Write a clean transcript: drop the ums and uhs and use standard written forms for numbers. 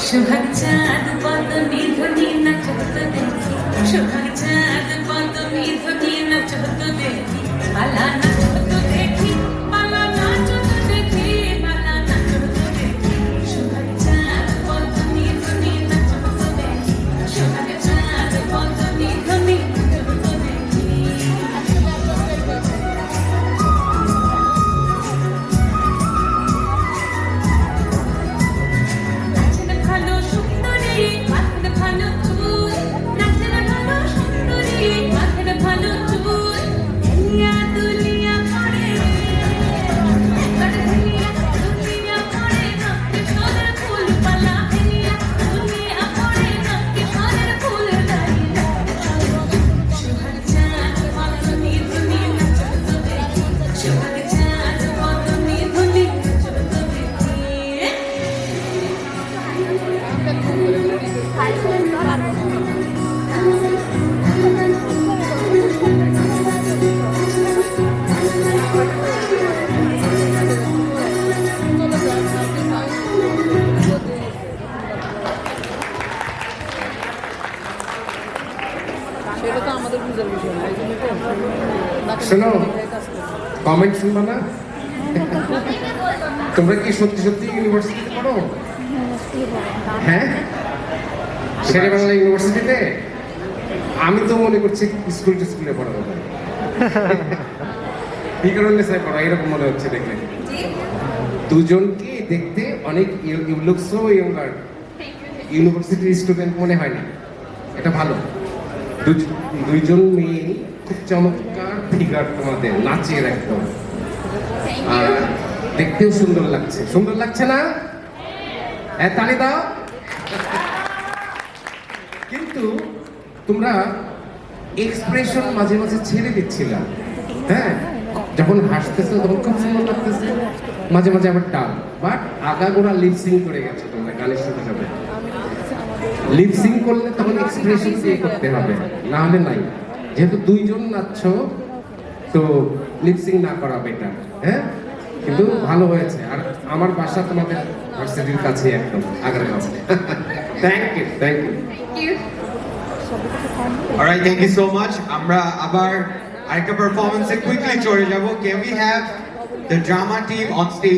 সোহাগ চাঁদ পদ্মী ধ্বনি নাচত দেখি, সোহাগ চাঁদ পদ্মী ধ্বনি নাচত দেখি, পালা নাচত দেখি, পালা নাচত দেখি, পালা নাচত দেখি, সোহাগ চাঁদ পদ্মী ধ্বনি নাচত দেখি, সোহাগ চাঁদ পদ্মী ধ্বনি নাচত দেখি। শোনো, কমেন্ট শুনবো না? তোমরা কি সত্যি সত্যি ইউনিভার্সিটিতে পড়ো? হ্যাঁ, শেরে বাংলা ইউনিভার্সিটিতে? আমি তো মনে করছি স্কুলে পড়াবো। কি কারণে স্যার পড়া এরকম মনে হচ্ছে দেখলে? দুজনকে দেখতে অনেক ইউনিভার্সিটির স্টুডেন্ট মনে হয় না। এটা ভালো। দুইজন মেয়ে খুব চমৎকার ফিগার তোমাদের, নাচের একদম, আর দেখতেও সুন্দর লাগছে। সুন্দর লাগছে না? হ্যাঁ, তালি দাও। কিন্তু তোমরা এক্সপ্রেশন মাঝে মাঝে ছেড়ে দিচ্ছিলা, হ্যাঁ, যখন হাসতেছো তখন খুব সুন্দর লাগতেছে, মাঝে মাঝে আবার টান, বাট আগাগোড়া লিপসিং করে গেছো তোমরা গানের সাথে সাথে। লিপসিং করলে তখন এক্সপ্রেশন দিয়ে করতে হবে, না হলে নাই। যেহেতু দুইজন নাচছো তো লিপসিং না করা বেটার, হ্যাঁ। কিন্তু ভালো হয়েছে, আর আমার বাসা তোমাদের ভার্সিটির কাছে একদম Agargaon. Thank you, thank you. Alright, thank you so much. আমরা আবার আরেকটা পারফরম্যান্সে কুইকলি চলে যাব। Can we have the drama team on stage?